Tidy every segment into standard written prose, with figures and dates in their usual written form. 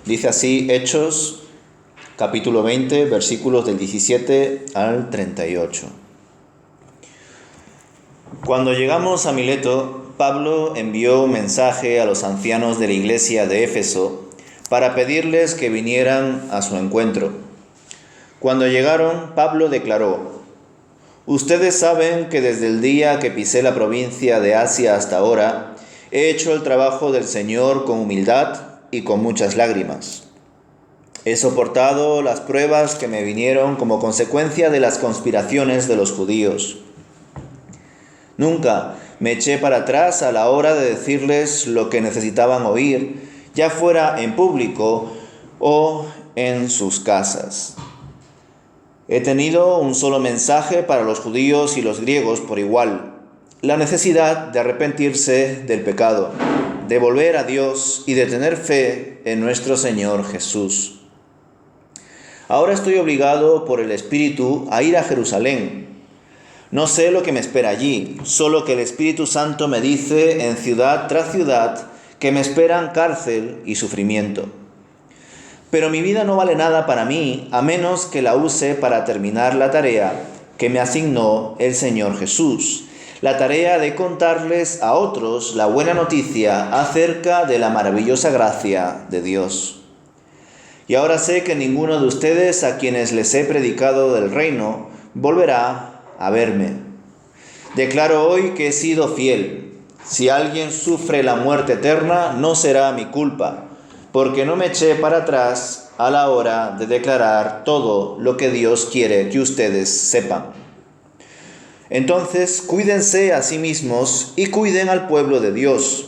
Dice así Hechos, capítulo 20, versículos del 17 al 38. Cuando llegamos a Mileto, Pablo envió un mensaje a los ancianos de la iglesia de Éfeso para pedirles que vinieran a su encuentro. Cuando llegaron, Pablo declaró: «Ustedes saben que desde el día que pisé la provincia de Asia hasta ahora, he hecho el trabajo del Señor con humildad y con muchas lágrimas. He soportado las pruebas que me vinieron como consecuencia de las conspiraciones de los judíos. Nunca me eché para atrás a la hora de decirles lo que necesitaban oír, ya fuera en público o en sus casas. He tenido un solo mensaje para los judíos y los griegos por igual: la necesidad de arrepentirse del pecado, de volver a Dios y de tener fe en nuestro Señor Jesús. Ahora estoy obligado por el Espíritu a ir a Jerusalén. No sé lo que me espera allí, solo que el Espíritu Santo me dice en ciudad tras ciudad que me esperan cárcel y sufrimiento. Pero mi vida no vale nada para mí a menos que la use para terminar la tarea que me asignó el Señor Jesús, la tarea de contarles a otros la buena noticia acerca de la maravillosa gracia de Dios. Y ahora sé que ninguno de ustedes a quienes les he predicado del reino volverá a verme. Declaro hoy que he sido fiel. Si alguien sufre la muerte eterna, no será mi culpa, porque no me eché para atrás a la hora de declarar todo lo que Dios quiere que ustedes sepan. Entonces, cuídense a sí mismos y cuiden al pueblo de Dios.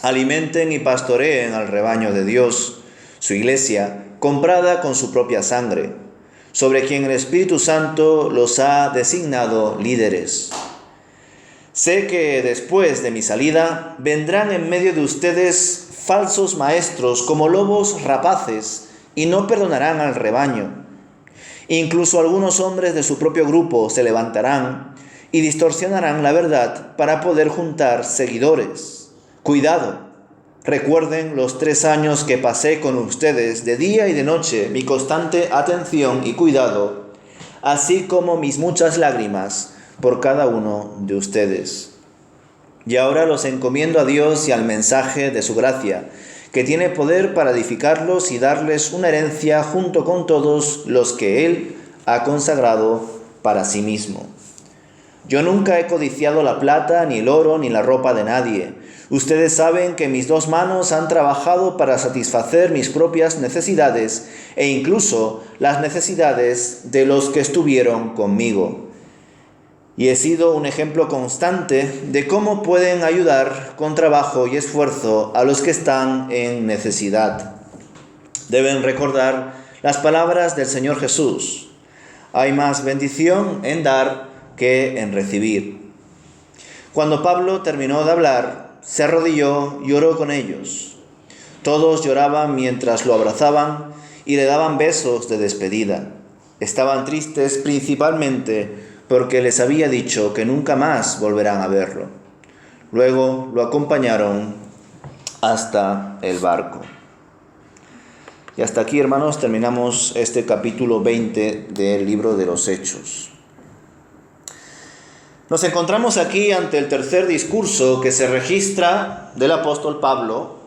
Alimenten y pastoreen al rebaño de Dios, su iglesia, comprada con su propia sangre, sobre quien el Espíritu Santo los ha designado líderes. Sé que después de mi salida vendrán en medio de ustedes falsos maestros como lobos rapaces y no perdonarán al rebaño. Incluso algunos hombres de su propio grupo se levantarán y distorsionarán la verdad para poder juntar seguidores. Cuidado. Recuerden los 3 años que pasé con ustedes de día y de noche, mi constante atención y cuidado, así como mis muchas lágrimas por cada uno de ustedes. Y ahora los encomiendo a Dios y al mensaje de su gracia, que tiene poder para edificarlos y darles una herencia junto con todos los que Él ha consagrado para sí mismo. Yo nunca he codiciado la plata, ni el oro, ni la ropa de nadie. Ustedes saben que mis 2 manos han trabajado para satisfacer mis propias necesidades e incluso las necesidades de los que estuvieron conmigo. Y he sido un ejemplo constante de cómo pueden ayudar con trabajo y esfuerzo a los que están en necesidad. Deben recordar las palabras del Señor Jesús: hay más bendición en dar que en recibir. Cuando Pablo terminó de hablar, se arrodilló y oró con ellos. Todos lloraban mientras lo abrazaban y le daban besos de despedida. Estaban tristes principalmente porque les había dicho que nunca más volverán a verlo. Luego lo acompañaron hasta el barco. Y hasta aquí, hermanos, terminamos este capítulo 20 del libro de los Hechos. Nos encontramos aquí ante el tercer discurso que se registra del apóstol Pablo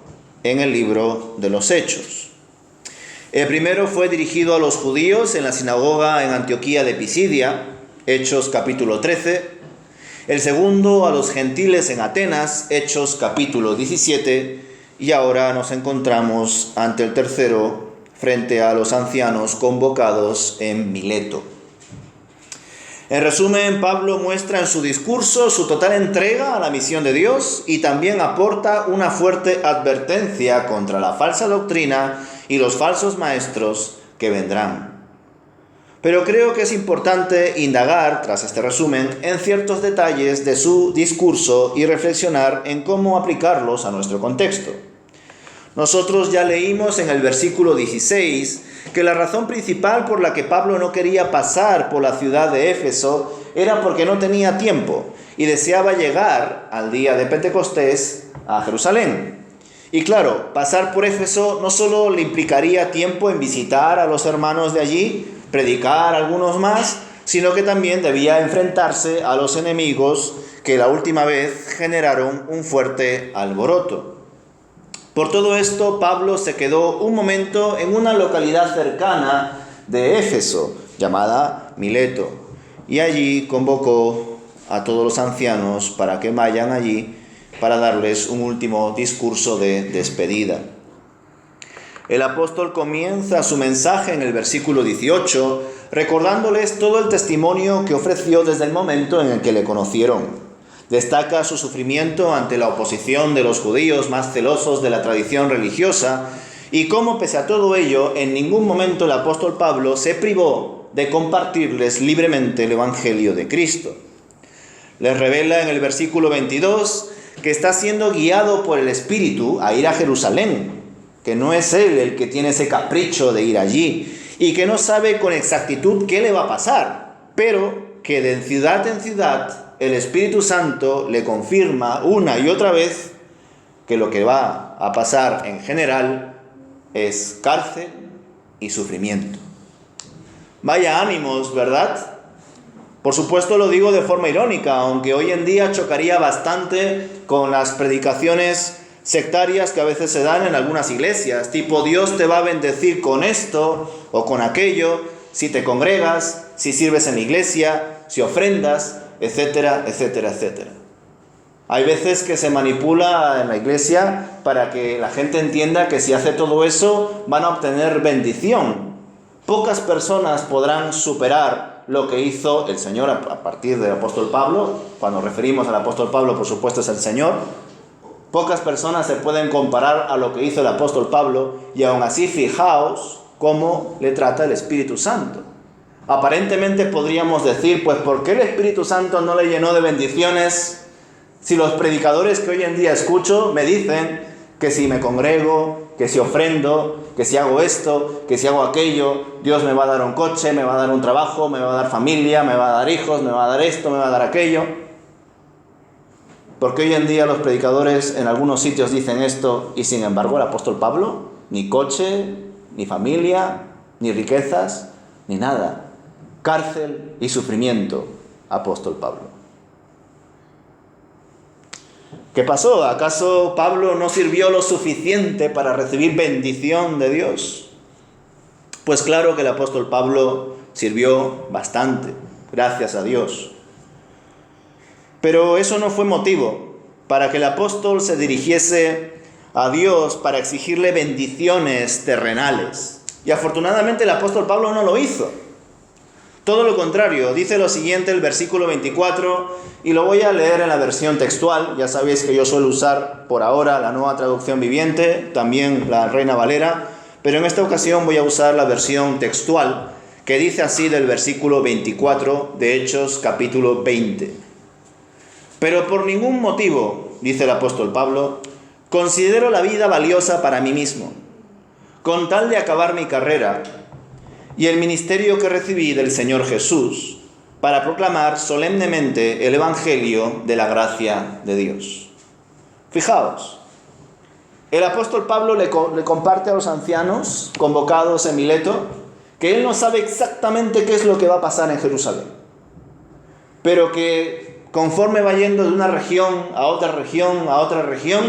en el libro de los Hechos. El primero fue dirigido a los judíos en la sinagoga en Antioquía de Pisidia, Hechos capítulo 13. El segundo a los gentiles en Atenas, Hechos capítulo 17. Y ahora nos encontramos ante el tercero frente a los ancianos convocados en Mileto. En resumen, Pablo muestra en su discurso su total entrega a la misión de Dios y también aporta una fuerte advertencia contra la falsa doctrina y los falsos maestros que vendrán. Pero creo que es importante indagar, tras este resumen, en ciertos detalles de su discurso y reflexionar en cómo aplicarlos a nuestro contexto. Nosotros ya leímos en el versículo 16 que la razón principal por la que Pablo no quería pasar por la ciudad de Éfeso era porque no tenía tiempo y deseaba llegar al día de Pentecostés a Jerusalén. Y claro, pasar por Éfeso no solo le implicaría tiempo en visitar a los hermanos de allí, predicar a algunos más, sino que también debía enfrentarse a los enemigos que la última vez generaron un fuerte alboroto. Por todo esto, Pablo se quedó un momento en una localidad cercana de Éfeso, llamada Mileto, y allí convocó a todos los ancianos para que vayan allí para darles un último discurso de despedida. El apóstol comienza su mensaje en el versículo 18, recordándoles todo el testimonio que ofreció desde el momento en el que le conocieron. Destaca su sufrimiento ante la oposición de los judíos más celosos de la tradición religiosa y cómo, pese a todo ello, en ningún momento el apóstol Pablo se privó de compartirles libremente el Evangelio de Cristo. Les revela en el versículo 22 que está siendo guiado por el Espíritu a ir a Jerusalén, que no es él el que tiene ese capricho de ir allí y que no sabe con exactitud qué le va a pasar, pero que de ciudad en ciudad el Espíritu Santo le confirma una y otra vez que lo que va a pasar en general es cárcel y sufrimiento. Vaya ánimos, ¿verdad? Por supuesto lo digo de forma irónica, aunque hoy en día chocaría bastante con las predicaciones sectarias que a veces se dan en algunas iglesias, tipo Dios te va a bendecir con esto o con aquello, si te congregas, si sirves en la iglesia, si ofrendas, etcétera, etcétera, etcétera. Hay veces que se manipula en la iglesia para que la gente entienda que si hace todo eso van a obtener bendición. Pocas personas podrán superar lo que hizo el Señor a partir del apóstol Pablo. Cuando referimos al apóstol Pablo, por supuesto, es el Señor. Pocas personas se pueden comparar a lo que hizo el apóstol Pablo, y aún así fijaos cómo le trata el Espíritu Santo. Aparentemente podríamos decir, pues ¿por qué el Espíritu Santo no le llenó de bendiciones si los predicadores que hoy en día escucho me dicen que si me congrego, que si ofrendo, que si hago esto, que si hago aquello, Dios me va a dar un coche, me va a dar un trabajo, me va a dar familia, me va a dar hijos, me va a dar esto, me va a dar aquello? Porque hoy en día los predicadores en algunos sitios dicen esto y sin embargo el apóstol Pablo, ni coche, ni familia, ni riquezas, ni nada. Cárcel y sufrimiento, apóstol Pablo. ¿Qué pasó? ¿Acaso Pablo no sirvió lo suficiente para recibir bendición de Dios? Pues claro que el apóstol Pablo sirvió bastante, gracias a Dios. Pero eso no fue motivo para que el apóstol se dirigiese a Dios para exigirle bendiciones terrenales. Y afortunadamente el apóstol Pablo no lo hizo. Todo lo contrario, dice lo siguiente el versículo 24, y lo voy a leer en la versión textual. Ya sabéis que yo suelo usar por ahora la Nueva Traducción Viviente, también la Reina Valera, pero en esta ocasión voy a usar la versión textual, que dice así del versículo 24 de Hechos capítulo 20. Pero por ningún motivo, dice el apóstol Pablo, considero la vida valiosa para mí mismo, con tal de acabar mi carrera y el ministerio que recibí del Señor Jesús para proclamar solemnemente el Evangelio de la gracia de Dios. Fijaos, el apóstol Pablo le comparte a los ancianos convocados en Mileto que él no sabe exactamente qué es lo que va a pasar en Jerusalén, pero que conforme va yendo de una región a otra región a otra región,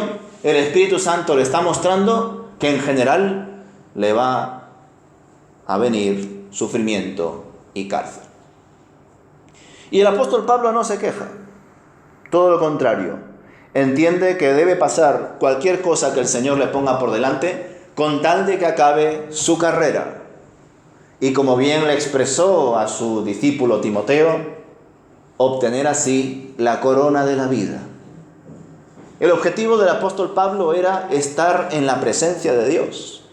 el Espíritu Santo le está mostrando que en general le va a venir sufrimiento y cárcel. Y el apóstol Pablo no se queja, todo lo contrario, entiende que debe pasar cualquier cosa que el Señor le ponga por delante con tal de que acabe su carrera. Y como bien le expresó a su discípulo Timoteo, obtener así la corona de la vida. El objetivo del apóstol Pablo era estar en la presencia de Dios.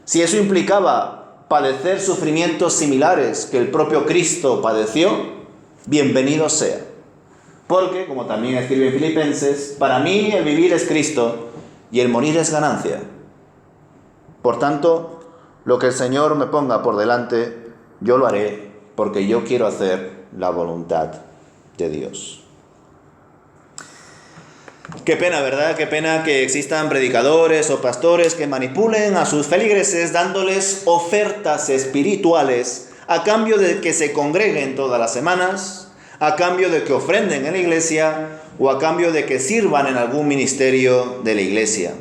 Si eso implicaba padecer sufrimientos similares que el propio Cristo padeció, bienvenido sea. Porque, como también escribe en Filipenses, para mí el vivir es Cristo y el morir es ganancia. Por tanto, lo que el Señor me ponga por delante, yo lo haré porque yo quiero hacer la voluntad de Dios. Qué pena, ¿verdad? Qué pena que existan predicadores o pastores que manipulen a sus feligreses dándoles ofertas espirituales a cambio de que se congreguen todas las semanas, a cambio de que ofrenden en la iglesia o a cambio de que sirvan en algún ministerio de la iglesia.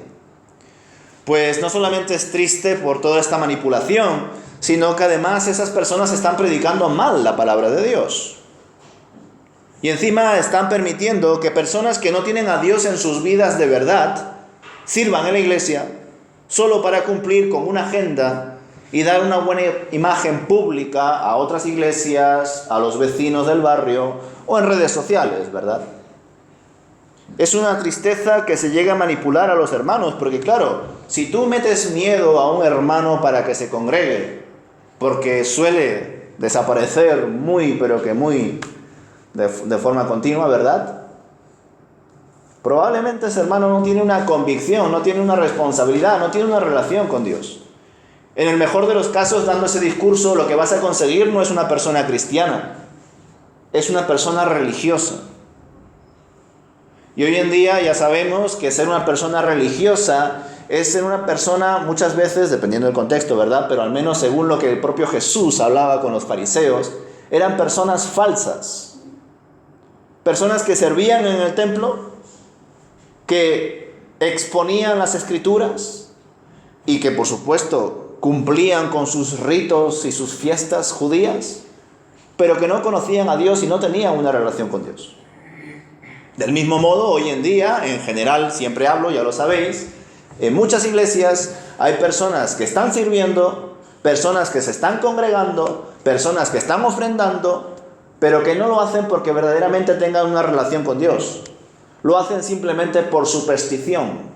Pues no solamente es triste por toda esta manipulación, sino que además esas personas están predicando mal la palabra de Dios. Y encima están permitiendo que personas que no tienen a Dios en sus vidas de verdad sirvan en la iglesia solo para cumplir con una agenda y dar una buena imagen pública a otras iglesias, a los vecinos del barrio o en redes sociales, ¿verdad? Es una tristeza que se llegue a manipular a los hermanos, porque claro, si tú metes miedo a un hermano para que se congregue, porque suele desaparecer pero que muy de forma continua, ¿verdad? Probablemente ese hermano no tiene una convicción, no tiene una responsabilidad, no tiene una relación con Dios. En el mejor de los casos, dando ese discurso, lo que vas a conseguir no es una persona cristiana, es una persona religiosa. Y hoy en día ya sabemos que ser una persona religiosa es ser una persona, muchas veces, dependiendo del contexto, ¿verdad? Pero al menos según lo que el propio Jesús hablaba con los fariseos, eran personas falsas. Personas que servían en el templo, que exponían las escrituras y que por supuesto cumplían con sus ritos y sus fiestas judías, pero que no conocían a Dios y no tenían una relación con Dios. Del mismo modo, hoy en día, en general, siempre hablo, ya lo sabéis, en muchas iglesias hay personas que están sirviendo, personas que se están congregando, personas que están ofrendando, pero que no lo hacen porque verdaderamente tengan una relación con Dios. Lo hacen simplemente por superstición,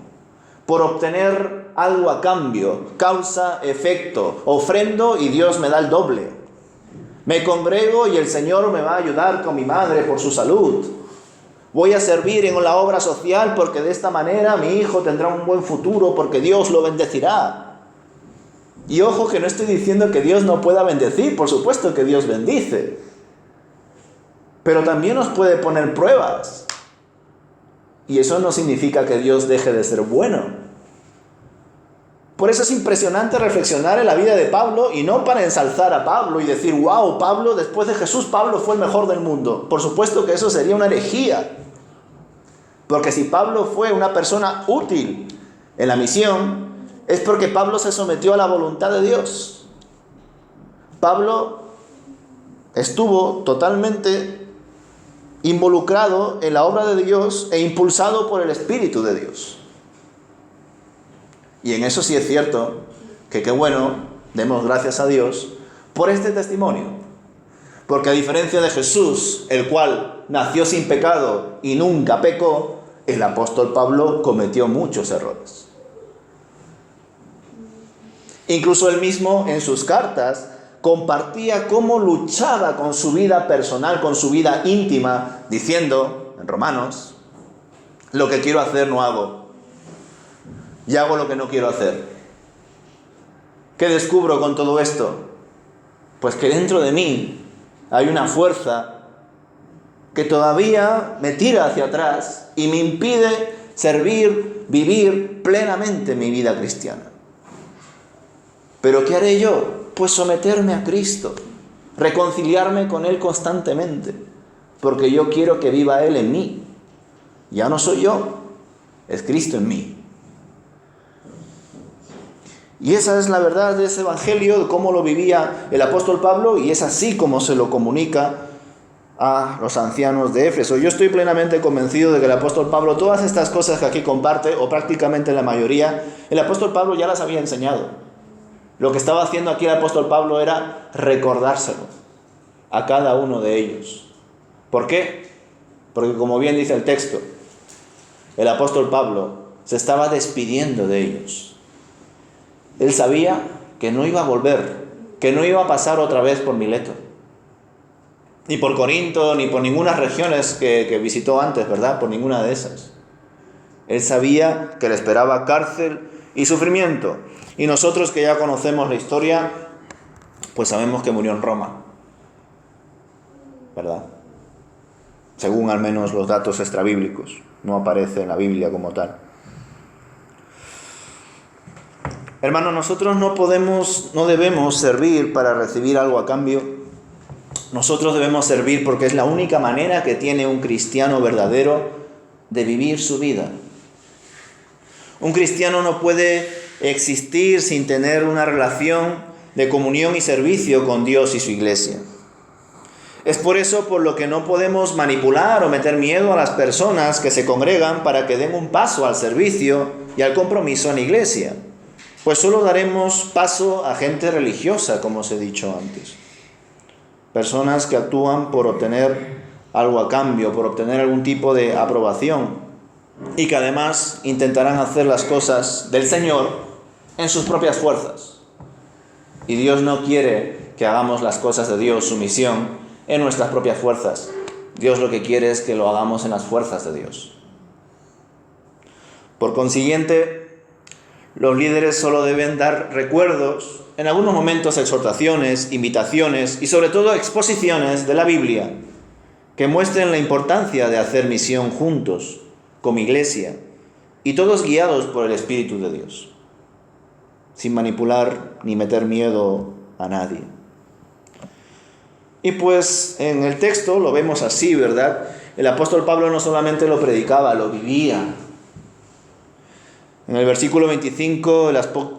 por obtener algo a cambio, causa, efecto, ofrendo y Dios me da el doble. Me congrego y el Señor me va a ayudar con mi madre por su salud. Voy a servir en la obra social porque de esta manera mi hijo tendrá un buen futuro porque Dios lo bendecirá. Y ojo que no estoy diciendo que Dios no pueda bendecir, por supuesto que Dios bendice. Pero también nos puede poner pruebas. Y eso no significa que Dios deje de ser bueno. Por eso es impresionante reflexionar en la vida de Pablo y no para ensalzar a Pablo y decir, wow, Pablo, después de Jesús, Pablo fue el mejor del mundo. Por supuesto que eso sería una herejía. Porque si Pablo fue una persona útil en la misión, es porque Pablo se sometió a la voluntad de Dios. Pablo estuvo totalmente involucrado en la obra de Dios e impulsado por el Espíritu de Dios. Y en eso sí es cierto que qué bueno, demos gracias a Dios por este testimonio. Porque a diferencia de Jesús, el cual nació sin pecado y nunca pecó, el apóstol Pablo cometió muchos errores. Incluso él mismo en sus cartas compartía cómo luchaba con su vida personal, con su vida íntima, diciendo, en Romanos, lo que quiero hacer no hago, y hago lo que no quiero hacer. ¿Qué descubro con todo esto? Pues que dentro de mí hay una fuerza que todavía me tira hacia atrás y me impide servir, vivir plenamente mi vida cristiana. ¿Pero qué haré yo? Pues someterme a Cristo, reconciliarme con Él constantemente, porque yo quiero que viva Él en mí. Ya no soy yo, es Cristo en mí. Y esa es la verdad de ese evangelio, de cómo lo vivía el apóstol Pablo, y es así como se lo comunica a los ancianos de Éfeso. Yo estoy plenamente convencido de que el apóstol Pablo, todas estas cosas que aquí comparte, o prácticamente la mayoría, el apóstol Pablo ya las había enseñado. Lo que estaba haciendo aquí el apóstol Pablo era recordárselo a cada uno de ellos. ¿Por qué? Porque como bien dice el texto, el apóstol Pablo se estaba despidiendo de ellos. Él sabía que no iba a volver, que no iba a pasar otra vez por Mileto, ni por Corinto, ni por ninguna regiones que visitó antes, ¿verdad? Por ninguna de esas. Él sabía que le esperaba cárcel y sufrimiento. Y nosotros que ya conocemos la historia, pues sabemos que murió en Roma, ¿verdad? Según al menos los datos extrabíblicos. no aparece en la Biblia como tal. Hermanos, nosotros no debemos servir para recibir algo a cambio. Nosotros debemos servir porque es la única manera que tiene un cristiano verdadero de vivir su vida. Un cristiano no puede existir sin tener una relación de comunión y servicio con Dios y su iglesia. Es por eso por lo que no podemos manipular o meter miedo a las personas que se congregan para que den un paso al servicio y al compromiso en la iglesia. Pues solo daremos paso a gente religiosa, como os he dicho antes. Personas que actúan por obtener algo a cambio, por obtener algún tipo de aprobación, y que además intentarán hacer las cosas del Señor en sus propias fuerzas. Y Dios no quiere que hagamos las cosas de Dios, su misión, en nuestras propias fuerzas. Dios lo que quiere es que lo hagamos en las fuerzas de Dios. Por consiguiente, los líderes solo deben dar recuerdos, en algunos momentos exhortaciones, invitaciones y sobre todo exposiciones de la Biblia que muestren la importancia de hacer misión juntos, como iglesia, y todos guiados por el Espíritu de Dios, sin manipular ni meter miedo a nadie. Y pues en el texto lo vemos así, ¿verdad? El apóstol Pablo no solamente lo predicaba, lo vivía. En el versículo 25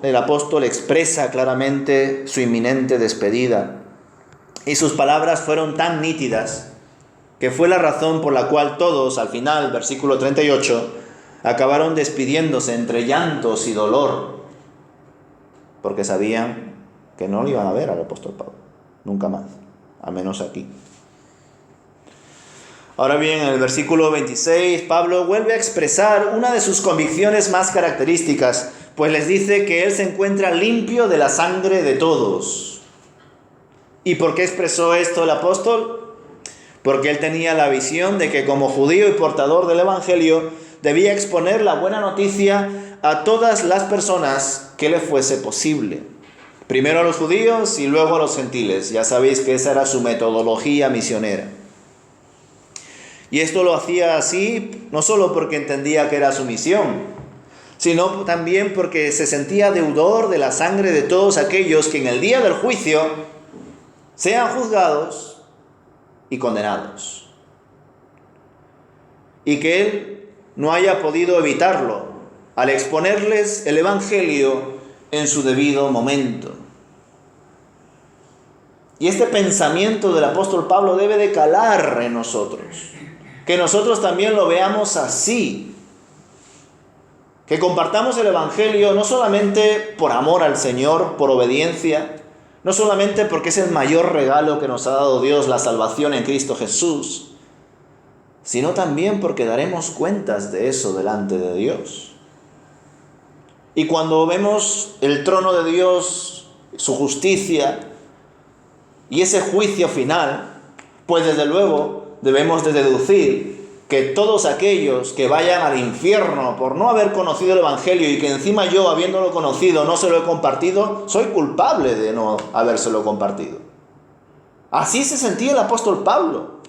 el apóstol expresa claramente su inminente despedida. Y sus palabras fueron tan nítidas que fue la razón por la cual todos, al final, versículo 38, acabaron despidiéndose entre llantos y dolor, porque sabían que no lo iban a ver al apóstol Pablo, nunca más, al menos aquí. Ahora bien, en el versículo 26, Pablo vuelve a expresar una de sus convicciones más características, pues les dice que él se encuentra limpio de la sangre de todos. ¿Y por qué expresó esto el apóstol? Porque él tenía la visión de que como judío y portador del Evangelio debía exponer la buena noticia a todas las personas que le fuese posible. Primero a los judíos y luego a los gentiles. Ya sabéis que esa era su metodología misionera. Y esto lo hacía así, no solo porque entendía que era su misión, sino también porque se sentía deudor de la sangre de todos aquellos que en el día del juicio sean juzgados y condenados. Y que él no haya podido evitarlo al exponerles el Evangelio en su debido momento. Y este pensamiento del apóstol Pablo debe de calar en nosotros. Que nosotros también lo veamos así. Que compartamos el Evangelio no solamente por amor al Señor, por obediencia, no solamente porque es el mayor regalo que nos ha dado Dios, la salvación en Cristo Jesús, sino también porque daremos cuentas de eso delante de Dios. Y cuando vemos el trono de Dios, su justicia y ese juicio final, pues desde luego debemos de deducir que todos aquellos que vayan al infierno por no haber conocido el Evangelio y que encima yo, habiéndolo conocido, no se lo he compartido, soy culpable de no habérselo compartido. Así se sentía el apóstol Pablo.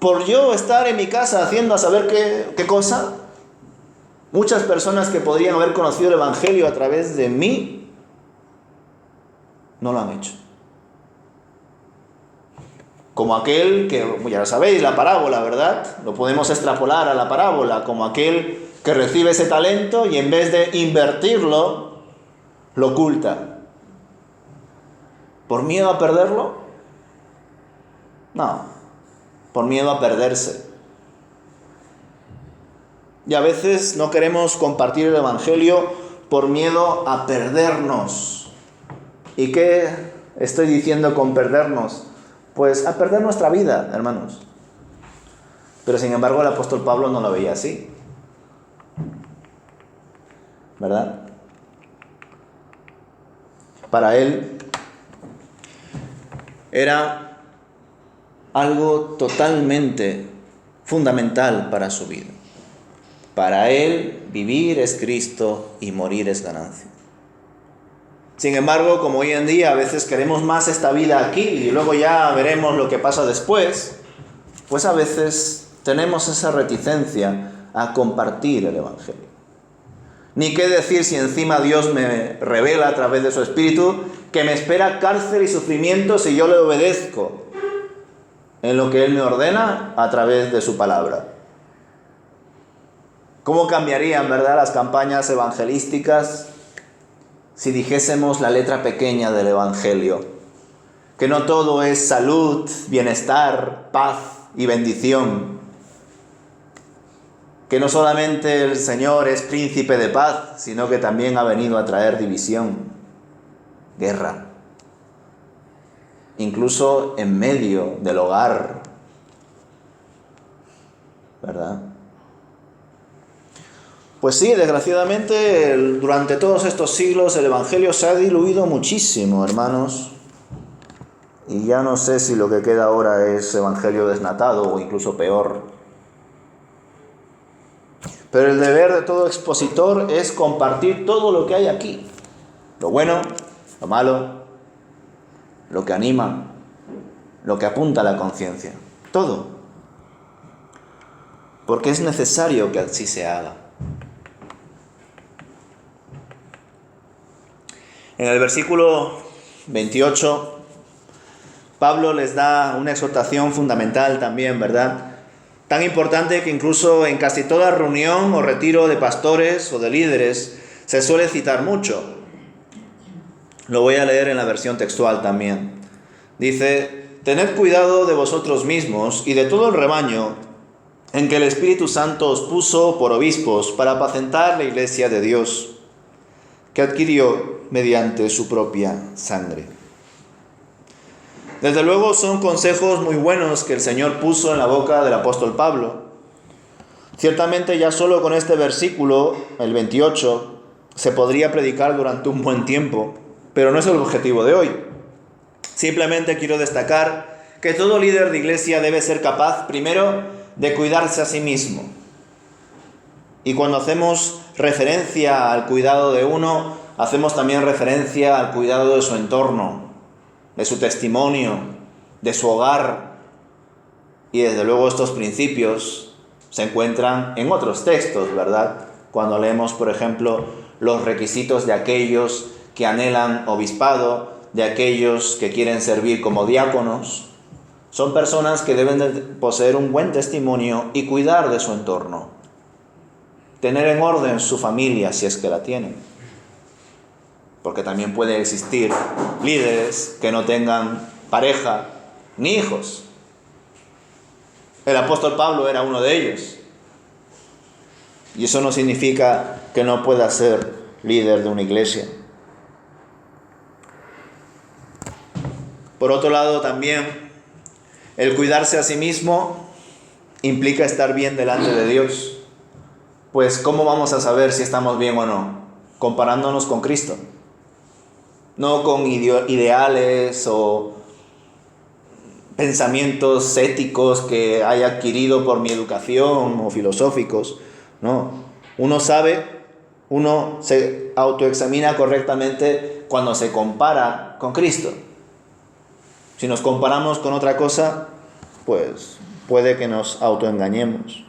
Por yo estar en mi casa haciendo a saber qué cosa, muchas personas que podrían haber conocido el Evangelio a través de mí, no lo han hecho. Como aquel que, ya lo sabéis, la parábola, ¿verdad? Lo podemos extrapolar a la parábola, como aquel que recibe ese talento y en vez de invertirlo, lo oculta. ¿Por miedo a perderlo? No, por miedo a perderse. Y a veces no queremos compartir el Evangelio por miedo a perdernos. ¿Y qué estoy diciendo con perdernos? Pues a perder nuestra vida, hermanos. Pero sin embargo el apóstol Pablo no lo veía así, ¿verdad? Para él era algo totalmente fundamental para su vida. Para él vivir es Cristo y morir es ganancia. Sin embargo, como hoy en día a veces queremos más esta vida aquí y luego ya veremos lo que pasa después, pues a veces tenemos esa reticencia a compartir el Evangelio. Ni qué decir si encima Dios me revela a través de su Espíritu que me espera cárcel y sufrimiento si yo le obedezco en lo que Él me ordena a través de su palabra. ¿Cómo cambiarían, verdad, las campañas evangelísticas si dijésemos la letra pequeña del Evangelio? Que no todo es salud, bienestar, paz y bendición. Que no solamente el Señor es príncipe de paz, sino que también ha venido a traer división, guerra. Incluso en medio del hogar, ¿verdad? Pues sí, desgraciadamente, durante todos estos siglos el Evangelio se ha diluido muchísimo, hermanos. Y ya no sé si lo que queda ahora es Evangelio desnatado o incluso peor. Pero el deber de todo expositor es compartir todo lo que hay aquí. Lo bueno, lo malo, lo que anima, lo que apunta a la conciencia. Todo. Porque es necesario que así se haga. En el versículo 28, Pablo les da una exhortación fundamental también, ¿verdad? Tan importante que incluso en casi toda reunión o retiro de pastores o de líderes se suele citar mucho. Lo voy a leer en la versión textual también. Dice: tened cuidado de vosotros mismos y de todo el rebaño en que el Espíritu Santo os puso por obispos para apacentar la iglesia de Dios, que adquirió mediante su propia sangre. Desde luego son consejos muy buenos que el Señor puso en la boca del apóstol Pablo. Ciertamente ya solo con este versículo, el 28, se podría predicar durante un buen tiempo, pero no es el objetivo de hoy. Simplemente quiero destacar que todo líder de iglesia debe ser capaz, primero, de cuidarse a sí mismo. Y cuando hacemos referencia al cuidado de uno, hacemos también referencia al cuidado de su entorno, de su testimonio, de su hogar. Y desde luego estos principios se encuentran en otros textos, ¿verdad? Cuando leemos, por ejemplo, los requisitos de aquellos que anhelan obispado, de aquellos que quieren servir como diáconos. Son personas que deben de poseer un buen testimonio y cuidar de su entorno. Tener en orden su familia, si es que la tienen. Porque también puede existir líderes que no tengan pareja ni hijos. El apóstol Pablo era uno de ellos. Y eso no significa que no pueda ser líder de una iglesia. Por otro lado, también el cuidarse a sí mismo implica estar bien delante de Dios. Pues ¿cómo vamos a saber si estamos bien o no? Comparándonos con Cristo. No con ideales o pensamientos éticos que haya adquirido por mi educación o filosóficos. No. Uno sabe, uno se autoexamina correctamente cuando se compara con Cristo. Si nos comparamos con otra cosa, pues puede que nos autoengañemos.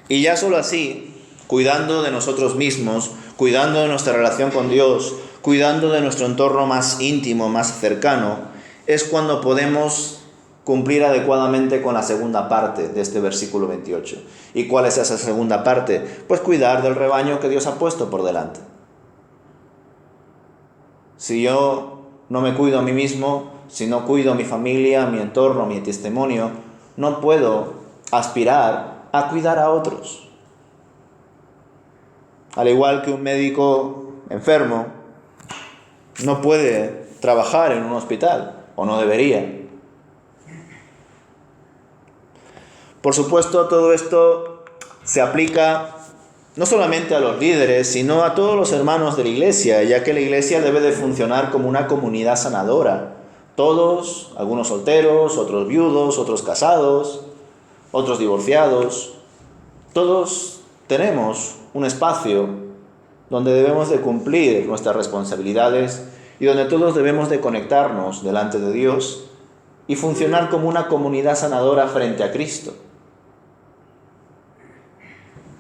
Y ya solo así, cuidando de nosotros mismos, cuidando de nuestra relación con Dios, cuidando de nuestro entorno más íntimo, más cercano, es cuando podemos cumplir adecuadamente con la segunda parte de este versículo 28. ¿Y cuál es esa segunda parte? Pues cuidar del rebaño que Dios ha puesto por delante. Si yo no me cuido a mí mismo, si no cuido a mi familia, mi entorno, mi testimonio, no puedo aspirar a cuidar a otros. Al igual que un médico enfermo no puede trabajar en un hospital, o no debería. Por supuesto, todo esto se aplica no solamente a los líderes, sino a todos los hermanos de la iglesia, ya que la iglesia debe de funcionar como una comunidad sanadora. Todos, algunos solteros, otros viudos, otros casados, otros divorciados, todos tenemos un espacio donde debemos de cumplir nuestras responsabilidades y donde todos debemos de conectarnos delante de Dios y funcionar como una comunidad sanadora frente a Cristo.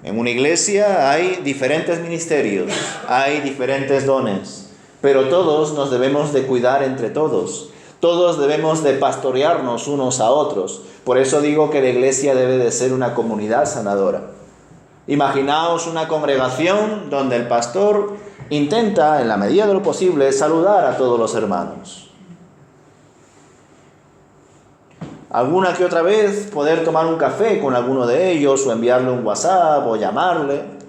En una iglesia hay diferentes ministerios, hay diferentes dones, pero todos nos debemos de cuidar entre todos. Todos debemos de pastorearnos unos a otros. Por eso digo que la iglesia debe de ser una comunidad sanadora. Imaginaos una congregación donde el pastor intenta, en la medida de lo posible, saludar a todos los hermanos. Alguna que otra vez poder tomar un café con alguno de ellos, o enviarle un WhatsApp, o llamarle.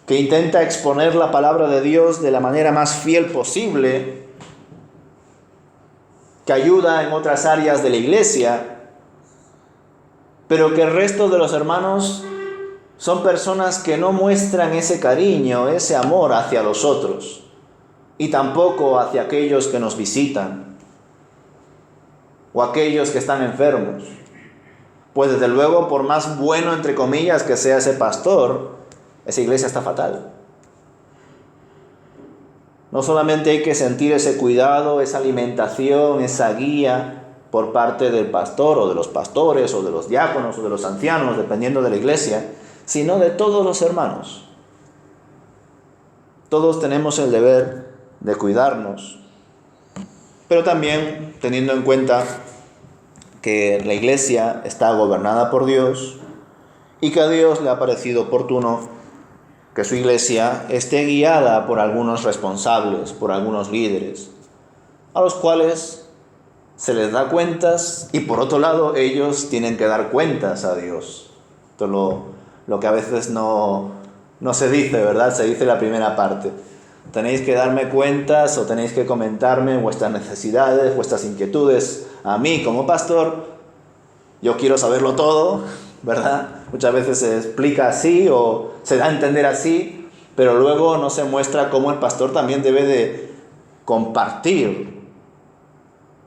Que intenta exponer la palabra de Dios de la manera más fiel posible, que ayuda en otras áreas de la iglesia, pero que el resto de los hermanos son personas que no muestran ese cariño, ese amor hacia los otros, y tampoco hacia aquellos que nos visitan, o aquellos que están enfermos. Pues desde luego, por más bueno, entre comillas, que sea ese pastor, esa iglesia está fatal. No solamente hay que sentir ese cuidado, esa alimentación, esa guía por parte del pastor, o de los pastores, o de los diáconos, o de los ancianos, dependiendo de la iglesia, sino de todos los hermanos. Todos tenemos el deber de cuidarnos, pero también teniendo en cuenta que la iglesia está gobernada por Dios y que a Dios le ha parecido oportuno que su iglesia esté guiada por algunos responsables, por algunos líderes, a los cuales se les da cuentas, y por otro lado ellos tienen que dar cuentas a Dios. Esto es lo que a veces no se dice, ¿verdad? Se dice la primera parte. Tenéis que darme cuentas, o tenéis que comentarme vuestras necesidades, vuestras inquietudes a mí como pastor. Yo quiero saberlo todo, ¿verdad? Muchas veces se explica así o se da a entender así, pero luego no se muestra cómo el pastor también debe de compartir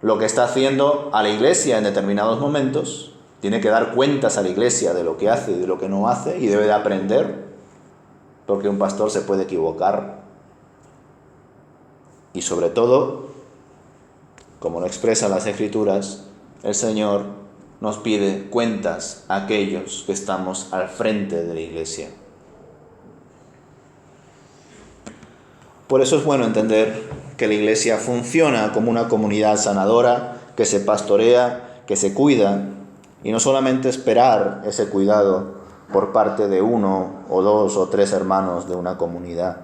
lo que está haciendo a la iglesia en determinados momentos. Tiene que dar cuentas a la iglesia de lo que hace y de lo que no hace, y debe de aprender, porque un pastor se puede equivocar. Y sobre todo, como lo expresan las Escrituras, el Señor nos pide cuentas a aquellos que estamos al frente de la iglesia. Por eso es bueno entender que la iglesia funciona como una comunidad sanadora, que se pastorea, que se cuida, y no solamente esperar ese cuidado por parte de uno o dos o tres hermanos de una comunidad.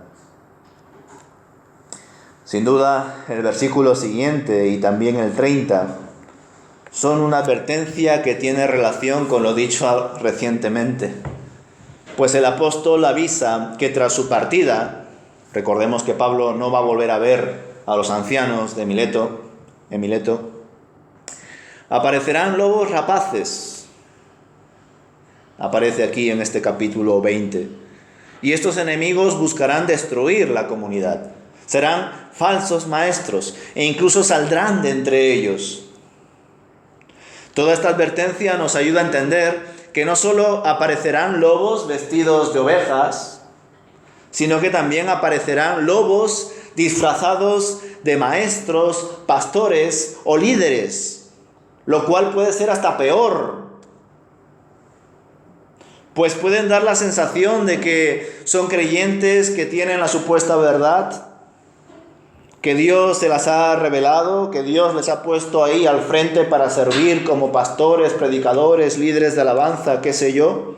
Sin duda, el versículo siguiente y también el 30 son una advertencia que tiene relación con lo dicho recientemente. Pues el apóstol avisa que tras su partida, recordemos que Pablo no va a volver a ver a los ancianos de Mileto, aparecerán lobos rapaces. Aparece aquí en este capítulo 20. Y estos enemigos buscarán destruir la comunidad. Serán falsos maestros e incluso saldrán de entre ellos. Toda esta advertencia nos ayuda a entender que no solo aparecerán lobos vestidos de ovejas, sino que también aparecerán lobos disfrazados de maestros, pastores o líderes, lo cual puede ser hasta peor, pues pueden dar la sensación de que son creyentes que tienen la supuesta verdad, que Dios se las ha revelado, que Dios les ha puesto ahí al frente para servir como pastores, predicadores, líderes de alabanza, qué sé yo,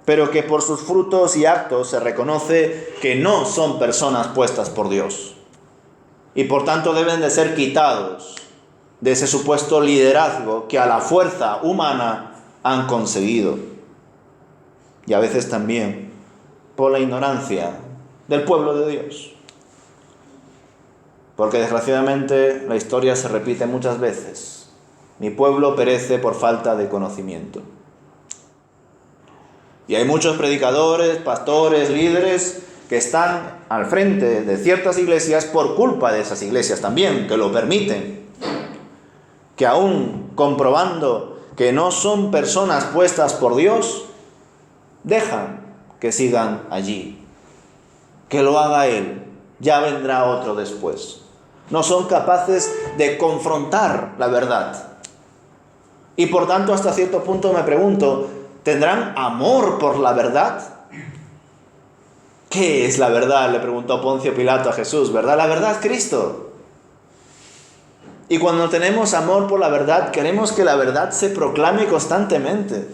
pero que por sus frutos y actos se reconoce que no son personas puestas por Dios, y por tanto deben de ser quitados de ese supuesto liderazgo que a la fuerza humana han conseguido, y a veces también por la ignorancia del pueblo de Dios. Porque desgraciadamente la historia se repite muchas veces. Mi pueblo perece por falta de conocimiento. Y hay muchos predicadores, pastores, líderes que están al frente de ciertas iglesias por culpa de esas iglesias también, que lo permiten. Que aún comprobando que no son personas puestas por Dios, dejan que sigan allí. Que lo haga Él, ya vendrá otro después. No son capaces de confrontar la verdad. Y por tanto, hasta cierto punto me pregunto, ¿tendrán amor por la verdad? ¿Qué es la verdad?, le preguntó Poncio Pilato a Jesús, ¿verdad? La verdad es Cristo. Y cuando tenemos amor por la verdad, queremos que la verdad se proclame constantemente.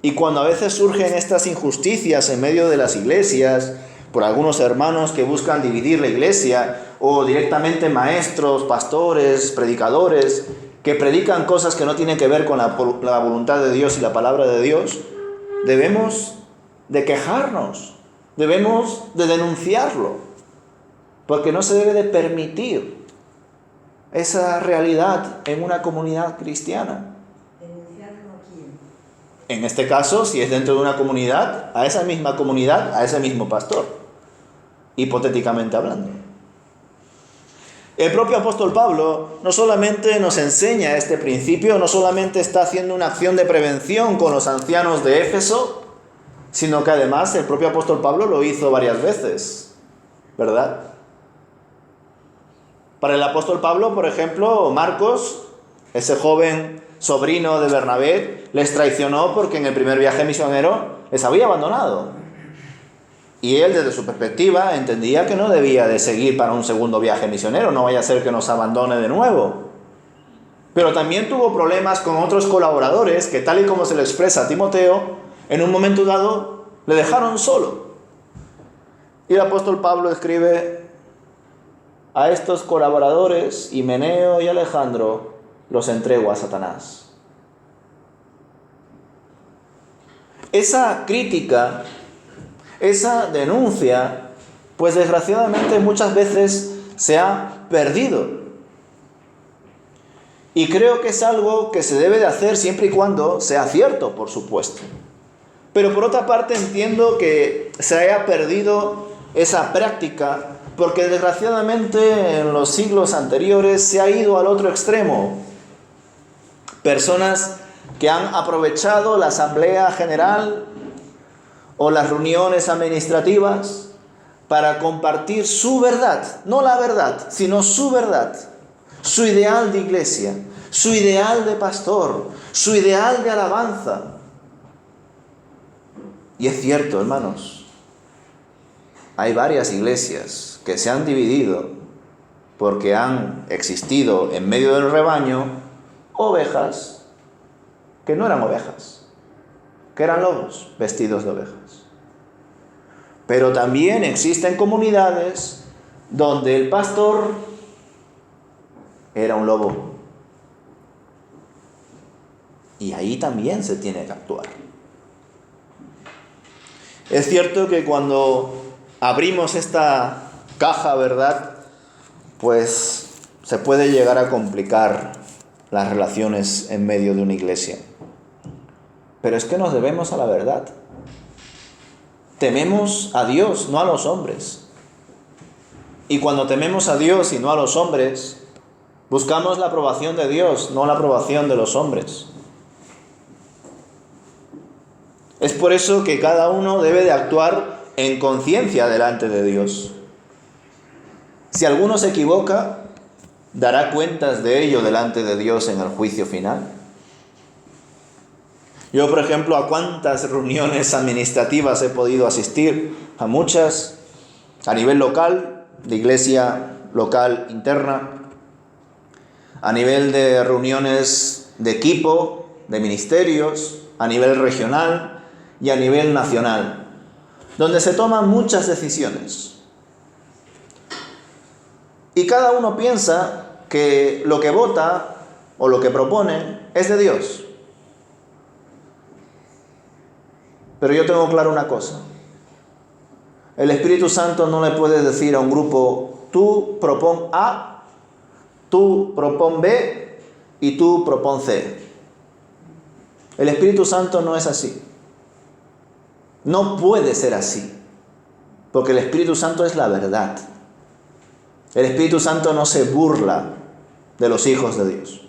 Y cuando a veces surgen estas injusticias en medio de las iglesias, por algunos hermanos que buscan dividir la iglesia, o directamente maestros, pastores, predicadores, que predican cosas que no tienen que ver con la voluntad de Dios y la palabra de Dios, debemos de quejarnos, debemos de denunciarlo, porque no se debe de permitir esa realidad en una comunidad cristiana. ¿Denunciarlo a quién? En este caso, si es dentro de una comunidad, a esa misma comunidad, a ese mismo pastor, hipotéticamente hablando. El propio apóstol Pablo no solamente nos enseña este principio, no solamente está haciendo una acción de prevención con los ancianos de Éfeso, sino que además el propio apóstol Pablo lo hizo varias veces, ¿verdad? Para el apóstol Pablo, por ejemplo, Marcos, ese joven sobrino de Bernabé, les traicionó porque en el primer viaje misionero les había abandonado. Y él, desde su perspectiva, entendía que no debía de seguir para un segundo viaje misionero, no vaya a ser que nos abandone de nuevo. Pero también tuvo problemas con otros colaboradores que, tal y como se lo expresa a Timoteo, en un momento dado le dejaron solo. Y el apóstol Pablo escribe: a estos colaboradores, Himeneo y Alejandro, los entrego a Satanás. Esa crítica, esa denuncia, pues desgraciadamente muchas veces se ha perdido. Y creo que es algo que se debe de hacer siempre y cuando sea cierto, por supuesto. Pero por otra parte entiendo que se haya perdido esa práctica porque desgraciadamente en los siglos anteriores se ha ido al otro extremo. Personas que han aprovechado la asamblea general o las reuniones administrativas para compartir su verdad, no la verdad, sino su verdad, su ideal de iglesia, su ideal de pastor, su ideal de alabanza. Y es cierto, hermanos, hay varias iglesias que se han dividido porque han existido en medio del rebaño ovejas que no eran ovejas, que eran lobos vestidos de ovejas. Pero también existen comunidades donde el pastor era un lobo. Y ahí también se tiene que actuar. Es cierto que cuando abrimos esta caja, ¿verdad?, pues se puede llegar a complicar las relaciones en medio de una iglesia. Pero es que nos debemos a la verdad. Tememos a Dios, no a los hombres. Y cuando tememos a Dios y no a los hombres, buscamos la aprobación de Dios, no la aprobación de los hombres. Es por eso que cada uno debe de actuar en conciencia delante de Dios. Si alguno se equivoca, dará cuentas de ello delante de Dios en el juicio final. Yo, por ejemplo, ¿a cuántas reuniones administrativas he podido asistir? A muchas, a nivel local, de iglesia local interna, a nivel de reuniones de equipo, de ministerios, a nivel regional y a nivel nacional, donde se toman muchas decisiones. Y cada uno piensa que lo que vota o lo que propone es de Dios. Pero yo tengo claro una cosa. El Espíritu Santo no le puede decir a un grupo: tú propón A, tú propón B y tú propón C. El Espíritu Santo no es así. No puede ser así. Porque el Espíritu Santo es la verdad. El Espíritu Santo no se burla de los hijos de Dios.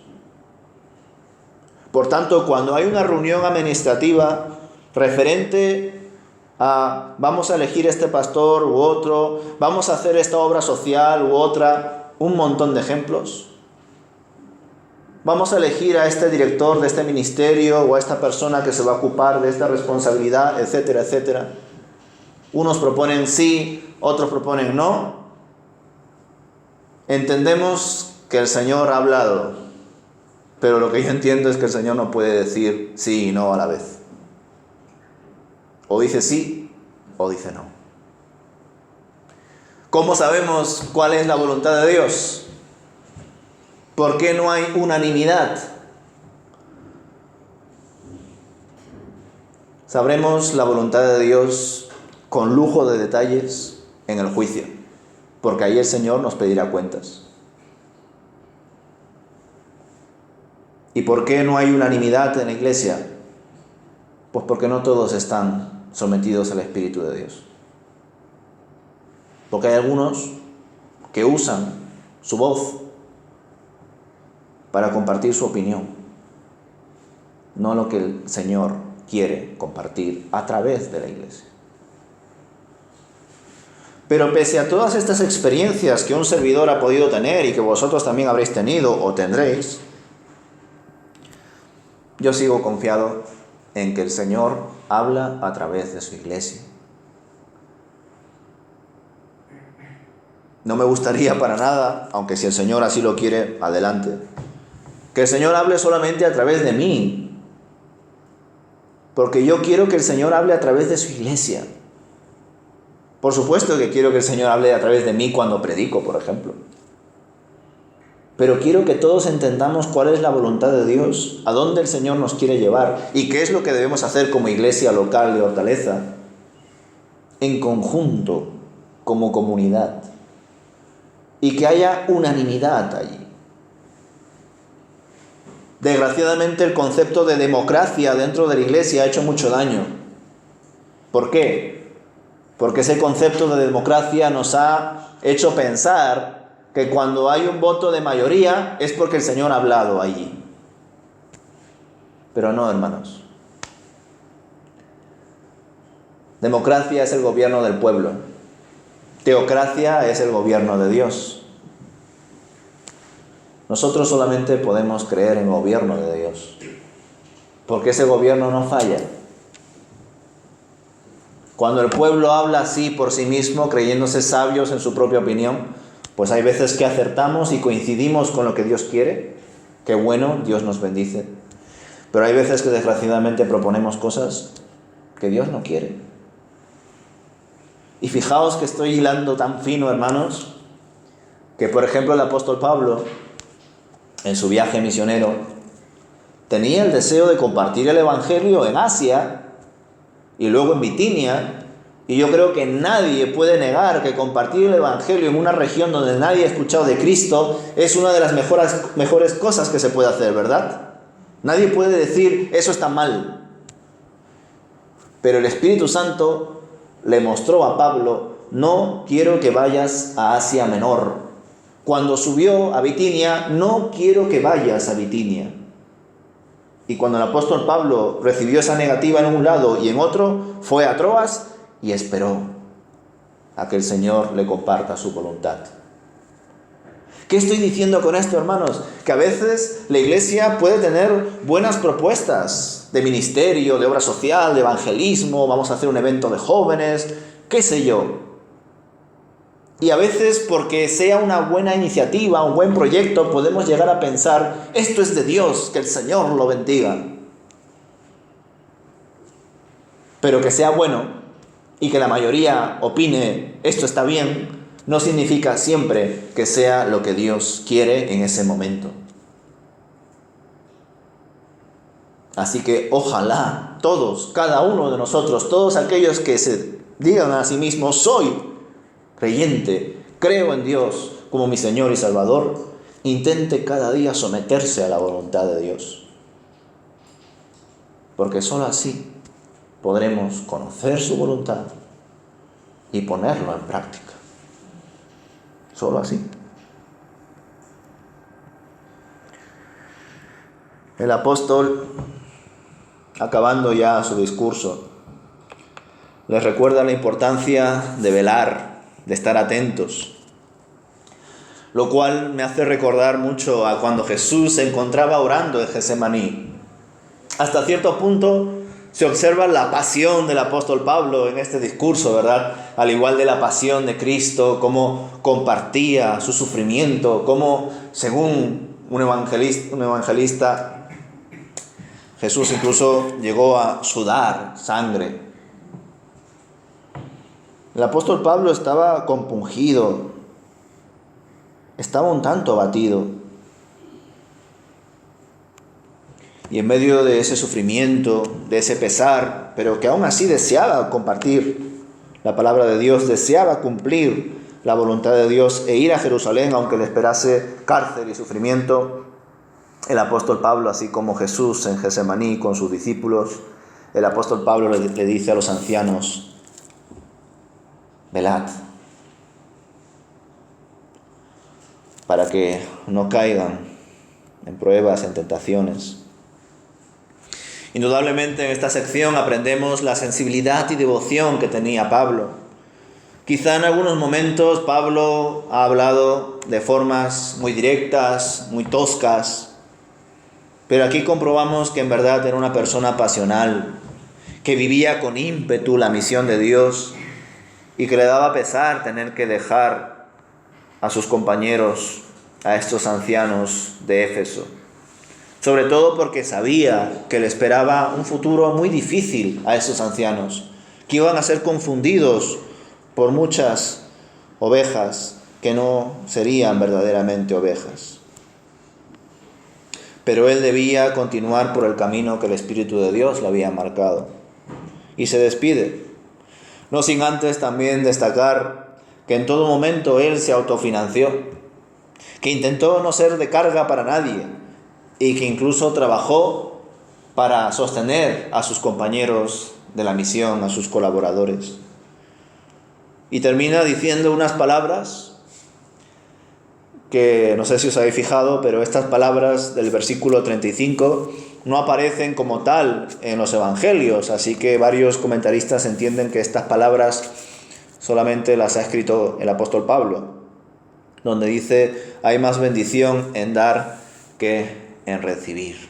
Por tanto, cuando hay una reunión administrativa referente a vamos a elegir este pastor u otro, vamos a hacer esta obra social u otra, un montón de ejemplos, Vamos a elegir a este director de este ministerio o a esta persona que se va a ocupar de esta responsabilidad, etcétera, etcétera. Unos proponen sí, otros proponen no. Entendemos que el Señor ha hablado, pero lo que yo entiendo es que el Señor no puede decir sí y no a la vez. O dice sí o dice no. ¿Cómo sabemos cuál es la voluntad de Dios? ¿Por qué no hay unanimidad? Sabremos la voluntad de Dios con lujo de detalles en el juicio, porque ahí el Señor nos pedirá cuentas. ¿Y por qué no hay unanimidad en la iglesia? Pues porque no todos están sometidos al Espíritu de Dios. Porque hay algunos que usan su voz para compartir su opinión, no lo que el Señor quiere compartir a través de la iglesia. Pero pese a todas estas experiencias que un servidor ha podido tener y que vosotros también habréis tenido o tendréis, yo sigo confiado en que el Señor habla a través de su iglesia. No me gustaría para nada, aunque si el Señor así lo quiere, adelante, que el Señor hable solamente a través de mí, porque yo quiero que el Señor hable a través de su iglesia. Por supuesto que quiero que el Señor hable a través de mí cuando predico, por ejemplo. Pero quiero que todos entendamos cuál es la voluntad de Dios, a dónde el Señor nos quiere llevar y qué es lo que debemos hacer como iglesia local de Hortaleza, en conjunto, como comunidad, y que haya unanimidad allí. Desgraciadamente el concepto de democracia dentro de la iglesia ha hecho mucho daño. ¿Por qué? Porque ese concepto de democracia nos ha hecho pensar que cuando hay un voto de mayoría es porque el Señor ha hablado allí. Pero no, hermanos. Democracia es el gobierno del pueblo. Teocracia es el gobierno de Dios. Nosotros solamente podemos creer en el gobierno de Dios, porque ese gobierno no falla. Cuando el pueblo habla así por sí mismo, creyéndose sabios en su propia opinión, pues hay veces que acertamos y coincidimos con lo que Dios quiere. Qué bueno, Dios nos bendice. Pero hay veces que desgraciadamente proponemos cosas que Dios no quiere. Y fijaos que estoy hilando tan fino, hermanos, que por ejemplo el apóstol Pablo, en su viaje misionero, tenía el deseo de compartir el Evangelio en Asia y luego en Bitinia, y yo creo que nadie puede negar que compartir el Evangelio en una región donde nadie ha escuchado de Cristo es una de las mejores cosas que se puede hacer, ¿verdad? Nadie puede decir, eso está mal. Pero el Espíritu Santo le mostró a Pablo, no quiero que vayas a Asia Menor. Cuando subió a Bitinia, no quiero que vayas a Bitinia. Y cuando el apóstol Pablo recibió esa negativa en un lado y en otro, fue a Troas y esperó a que el Señor le comparta su voluntad. ¿Qué estoy diciendo con esto, hermanos? Que a veces la iglesia puede tener buenas propuestas de ministerio, de obra social, de evangelismo, vamos a hacer un evento de jóvenes, qué sé yo. Y a veces, porque sea una buena iniciativa, un buen proyecto, podemos llegar a pensar, esto es de Dios, que el Señor lo bendiga. Pero que sea bueno y que la mayoría opine, esto está bien, no significa siempre que sea lo que Dios quiere en ese momento. Así que ojalá todos, cada uno de nosotros, todos aquellos que se digan a sí mismos, soy creyente, creo en Dios como mi Señor y Salvador, intente cada día someterse a la voluntad de Dios. Porque sólo así podremos conocer su voluntad y ponerlo en práctica. Sólo así. El apóstol, acabando ya su discurso, les recuerda la importancia de velar, de estar atentos. lo cual me hace recordar mucho a cuando Jesús se encontraba orando en Getsemaní. Hasta cierto punto se observa la pasión del apóstol Pablo en este discurso, ¿verdad? Al igual de la pasión de Cristo, cómo compartía su sufrimiento, cómo, según un evangelista, Jesús incluso llegó a sudar sangre. El apóstol Pablo estaba compungido, estaba un tanto abatido. Y en medio de ese sufrimiento, de ese pesar, pero que aún así deseaba compartir la palabra de Dios, deseaba cumplir la voluntad de Dios e ir a Jerusalén aunque le esperase cárcel y sufrimiento, el apóstol Pablo, así como Jesús en Getsemaní con sus discípulos, el apóstol Pablo le dice a los ancianos: velad, para que no caigan en pruebas, en tentaciones. Indudablemente en esta sección aprendemos la sensibilidad y devoción que tenía Pablo. Quizá en algunos momentos Pablo ha hablado de formas muy directas, muy toscas, pero aquí comprobamos que en verdad era una persona pasional, que vivía con ímpetu la misión de Dios y que le daba pesar tener que dejar a sus compañeros, a estos ancianos de Éfeso. Sobre todo porque sabía que le esperaba un futuro muy difícil a esos ancianos, que iban a ser confundidos por muchas ovejas que no serían verdaderamente ovejas. Pero él debía continuar por el camino que el Espíritu de Dios le había marcado. Y se despide, no sin antes también destacar que en todo momento él se autofinanció, que intentó no ser de carga para nadie, y que incluso trabajó para sostener a sus compañeros de la misión, a sus colaboradores. Y termina diciendo unas palabras que no sé si os habéis fijado, pero estas palabras del versículo 35 no aparecen como tal en los evangelios, así que varios comentaristas entienden que estas palabras solamente las ha escrito el apóstol Pablo, donde dice: hay más bendición en dar que en recibir.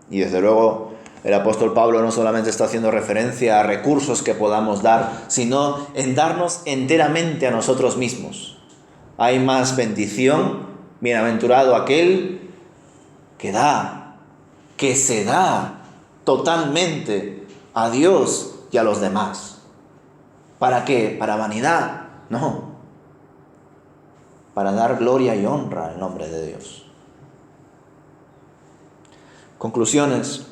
Y desde luego el apóstol Pablo no solamente está haciendo referencia a recursos que podamos dar, sino en darnos enteramente a nosotros mismos. Hay más bendición, bienaventurado aquel que da, que se da totalmente a Dios y a los demás. ¿Para qué? ¿Para vanidad? No. Para dar gloria y honra al nombre de Dios. Conclusiones.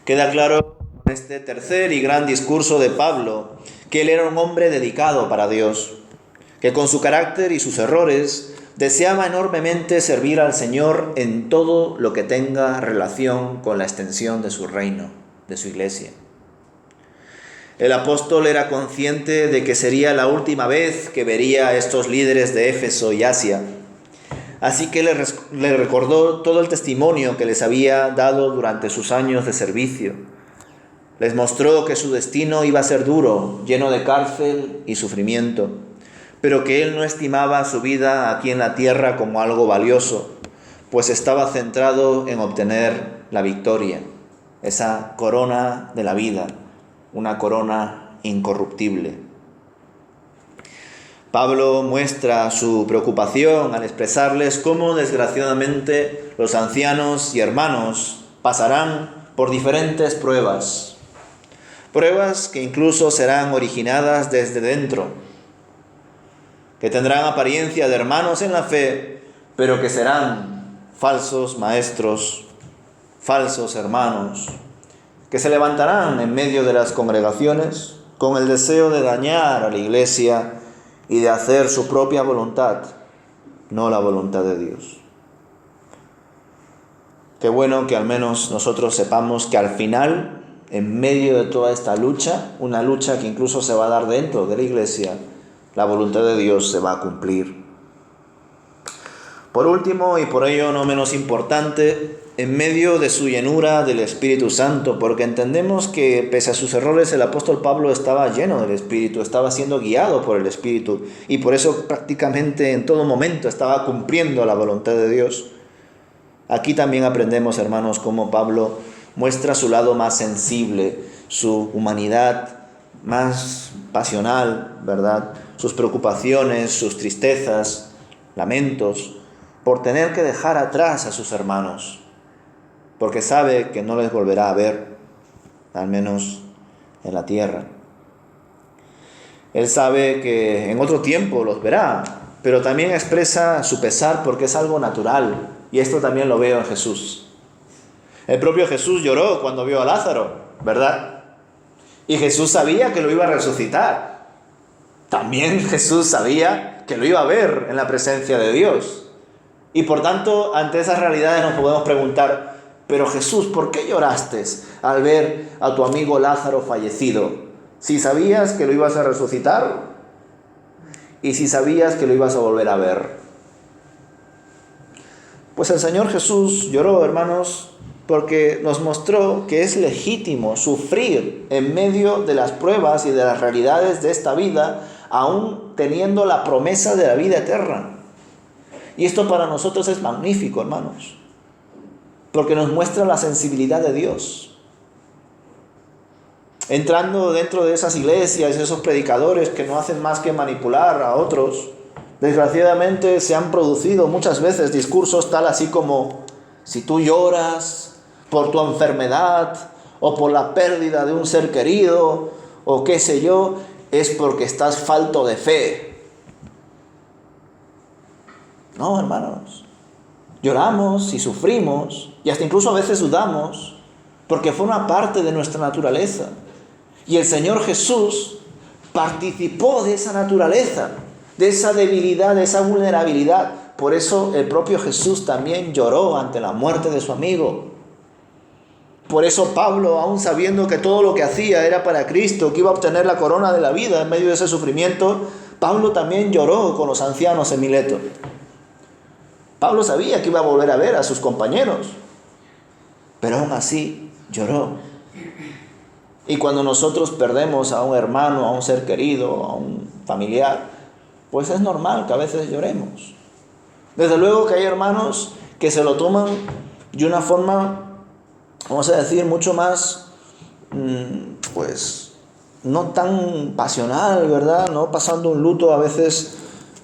Queda claro con este tercer y gran discurso de Pablo que él era un hombre dedicado para Dios, que con su carácter y sus errores deseaba enormemente servir al Señor en todo lo que tenga relación con la extensión de su reino, de su iglesia. El apóstol era consciente de que sería la última vez que vería a estos líderes de Éfeso y Asia. Así que le recordó todo el testimonio que les había dado durante sus años de servicio. Les mostró que su destino iba a ser duro, lleno de cárcel y sufrimiento, pero que él no estimaba su vida aquí en la tierra como algo valioso, pues estaba centrado en obtener la victoria, esa corona de la vida, una corona incorruptible. Pablo muestra su preocupación al expresarles cómo desgraciadamente los ancianos y hermanos pasarán por diferentes pruebas que incluso serán originadas desde dentro, que tendrán apariencia de hermanos en la fe, pero que serán falsos maestros, falsos hermanos, que se levantarán en medio de las congregaciones con el deseo de dañar a la iglesia y de hacer su propia voluntad, no la voluntad de Dios. Qué bueno que al menos nosotros sepamos que al final, en medio de toda esta lucha, una lucha que incluso se va a dar dentro de la iglesia, la voluntad de Dios se va a cumplir. Por último, y por ello no menos importante, en medio de su llenura del Espíritu Santo, porque entendemos que pese a sus errores el apóstol Pablo estaba lleno del Espíritu, estaba siendo guiado por el Espíritu y por eso prácticamente en todo momento estaba cumpliendo la voluntad de Dios. Aquí también aprendemos, hermanos, cómo Pablo muestra su lado más sensible, su humanidad más pasional, ¿verdad? Sus preocupaciones, sus tristezas, lamentos, por tener que dejar atrás a sus hermanos, porque sabe que no les volverá a ver, al menos en la tierra. Él sabe que en otro tiempo los verá, pero también expresa su pesar porque es algo natural, y esto también lo veo en Jesús. El propio Jesús lloró cuando vio a Lázaro, ¿verdad? Y Jesús sabía que lo iba a resucitar. También Jesús sabía que lo iba a ver en la presencia de Dios. Y por tanto, ante esas realidades nos podemos preguntar, pero Jesús, ¿por qué lloraste al ver a tu amigo Lázaro fallecido? Si sabías que lo ibas a resucitar y si sabías que lo ibas a volver a ver. Pues el Señor Jesús lloró, hermanos, porque nos mostró que es legítimo sufrir en medio de las pruebas y de las realidades de esta vida, aún teniendo la promesa de la vida eterna. Y esto para nosotros es magnífico, hermanos, porque nos muestra la sensibilidad de Dios. Entrando dentro de esas iglesias, esos predicadores que no hacen más que manipular a otros, desgraciadamente se han producido muchas veces discursos tal así como: si tú lloras por tu enfermedad o por la pérdida de un ser querido o qué sé yo, es porque estás falto de fe. No, hermanos, lloramos y sufrimos y hasta incluso a veces dudamos porque forma parte de nuestra naturaleza. Y el Señor Jesús participó de esa naturaleza, de esa debilidad, de esa vulnerabilidad. Por eso el propio Jesús también lloró ante la muerte de su amigo. Por eso Pablo, aun sabiendo que todo lo que hacía era para Cristo, que iba a obtener la corona de la vida en medio de ese sufrimiento, Pablo también lloró con los ancianos en Mileto. Pablo sabía que iba a volver a ver a sus compañeros, pero aún así lloró. Y cuando nosotros perdemos a un hermano, a un ser querido, a un familiar, pues es normal que a veces lloremos. Desde luego que hay hermanos que se lo toman de una forma, vamos a decir, mucho más, pues, no tan pasional, ¿verdad? No pasando un luto a veces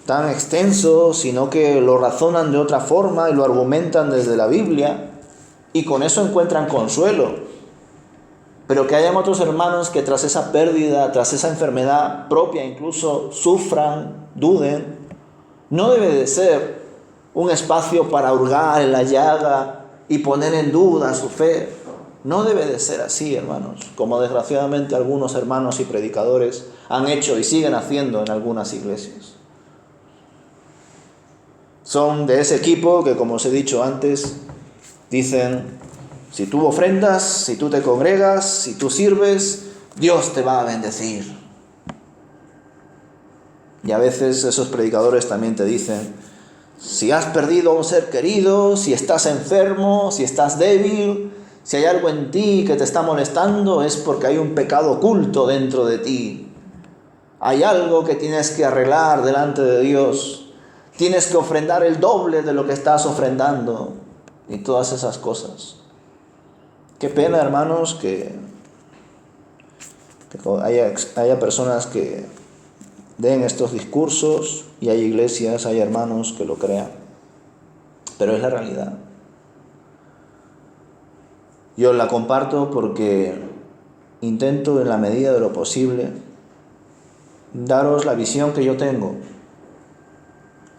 tan extenso, sino que lo razonan de otra forma y lo argumentan desde la Biblia y con eso encuentran consuelo. Pero que hayan otros hermanos que tras esa pérdida, tras esa enfermedad propia incluso, sufran, duden, no debe de ser un espacio para hurgar en la llaga y poner en duda su fe. No debe de ser así, hermanos, como desgraciadamente algunos hermanos y predicadores han hecho y siguen haciendo en algunas iglesias. Son de ese equipo que, como os he dicho antes, dicen: si tú ofrendas, si tú te congregas, si tú sirves, Dios te va a bendecir. Y a veces esos predicadores también te dicen: si has perdido a un ser querido, si estás enfermo, si estás débil, si hay algo en ti que te está molestando, es porque hay un pecado oculto dentro de ti. Hay algo que tienes que arreglar delante de Dios. Tienes que ofrendar el doble de lo que estás ofrendando. Y todas esas cosas. Qué pena, hermanos, que haya personas que den estos discursos y hay iglesias, hay hermanos que lo crean. Pero es la realidad. Yo la comparto porque intento en la medida de lo posible daros la visión que yo tengo.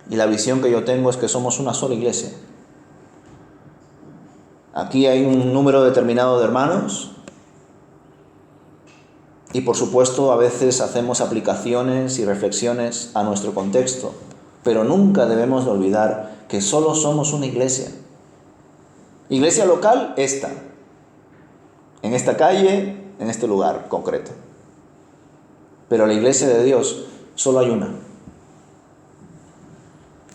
Y la visión que yo tengo es que somos una sola iglesia. Aquí hay un número determinado de hermanos y por supuesto a veces hacemos aplicaciones y reflexiones a nuestro contexto, pero nunca debemos de olvidar que solo somos una iglesia. Iglesia local, esta, en esta calle, en este lugar concreto. Pero la iglesia de Dios solo hay una.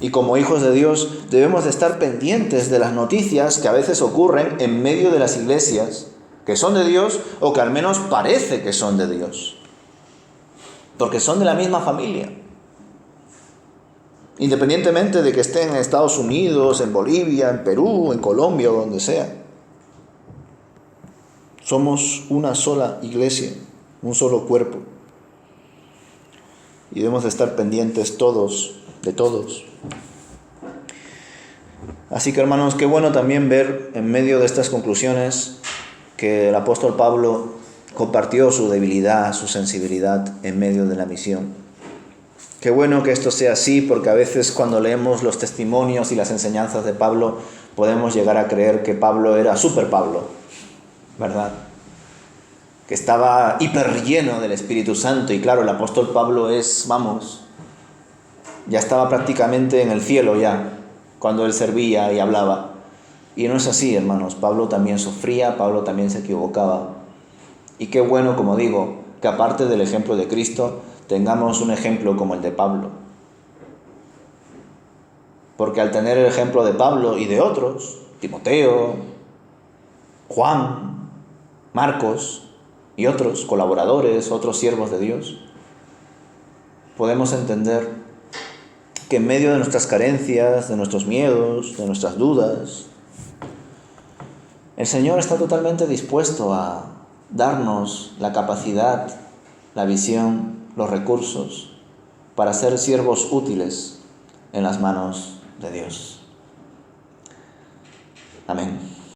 Y como hijos de Dios debemos de estar pendientes de las noticias que a veces ocurren en medio de las iglesias, que son de Dios o que al menos parece que son de Dios. Porque son de la misma familia. Independientemente de que estén en Estados Unidos, en Bolivia, en Perú, en Colombia o donde sea. Somos una sola iglesia, un solo cuerpo. Y debemos de estar pendientes todos, de todos. Así que hermanos, qué bueno también ver en medio de estas conclusiones que el apóstol Pablo compartió su debilidad, su sensibilidad en medio de la misión. Qué bueno que esto sea así, porque a veces cuando leemos los testimonios y las enseñanzas de Pablo podemos llegar a creer que Pablo era super Pablo, ¿verdad? Que estaba hiper lleno del Espíritu Santo. Y claro, el apóstol Pablo ya estaba prácticamente en el cielo ya, cuando él servía y hablaba. Y no es así, hermanos. Pablo también sufría, Pablo también se equivocaba. Y qué bueno, como digo, que aparte del ejemplo de Cristo, tengamos un ejemplo como el de Pablo. Porque al tener el ejemplo de Pablo y de otros, Timoteo, Juan, Marcos y otros colaboradores, otros siervos de Dios, podemos entender que en medio de nuestras carencias, de nuestros miedos, de nuestras dudas, el Señor está totalmente dispuesto a darnos la capacidad, la visión, los recursos para ser siervos útiles en las manos de Dios. Amén.